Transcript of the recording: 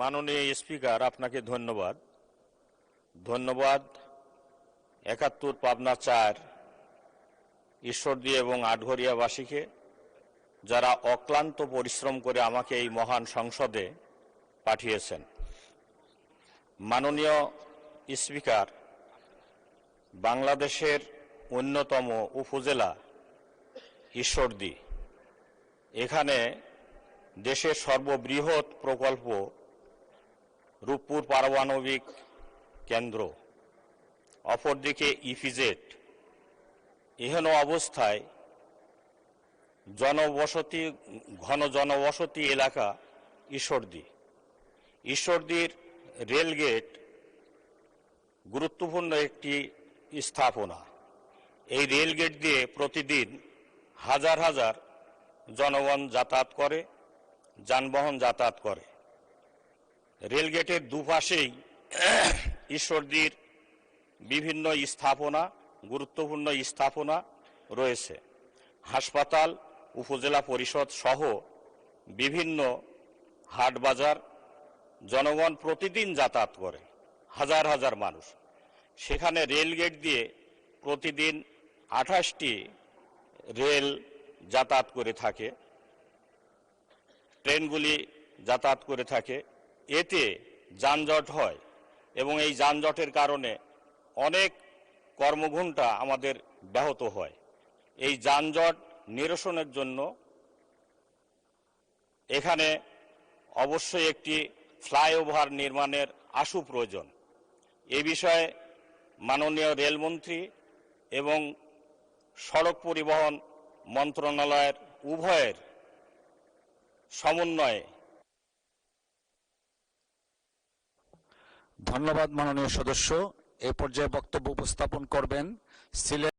মাননীয় স্পিকার, আপনাকে ধন্যবাদ। ৭১ পাবনা ৪ ঈশ্বরদী এবং আটঘরিয়াবাসীকে, যারা অক্লান্ত পরিশ্রম করে আমাকে এই মহান সংসদে পাঠিয়েছেন। মাননীয় স্পিকার, বাংলাদেশের অন্যতম উপজেলা ঈশ্বরদী, এখানে দেশের সর্ববৃহৎ প্রকল্প রূপপুর পারমাণবিক কেন্দ্র, অপরদিকে ইপিজেড। এহেন অবস্থায় ঘন জনবসতি এলাকা ঈশ্বরদীর রেলগেট গুরুত্বপূর্ণ একটি স্থাপনা। এই রেলগেট দিয়ে প্রতিদিন হাজার হাজার জনগণ যাতায়াত করে, যানবাহন যাতায়াত করে। রেলগেটের দুপাশেই ঈশ্বরদীর বিভিন্ন গুরুত্বপূর্ণ স্থাপনা রয়েছে। হাসপাতাল, উপজেলা পরিষদ সহ বিভিন্ন হাট বাজার। জনগণ প্রতিদিন যাতায়াত করে, হাজার হাজার মানুষ। সেখানে রেলগেট দিয়ে প্রতিদিন ২৮টি রেল যাতায়াত করে থাকে, ট্রেনগুলি যাতায়াত করে থাকে। এতে যানজট হয় এবং এই যানজটের কারণে অনেক কর্মঘণ্টা আমাদের ব্যাহত হয়। এই যানজট নিরসনের জন্য এখানে অবশ্যই একটি ফ্লাইওভার নির্মাণের আশু প্রয়োজন। এ বিষয়ে মাননীয় রেলমন্ত্রী এবং সড়ক পরিবহন মন্ত্রণালয়ের উভয়ের সমন্বয়ে। ধন্যবাদ মাননীয় সদস্য। এই পর্যায়ে বক্তব্য উপস্থাপন করবেন সিলেট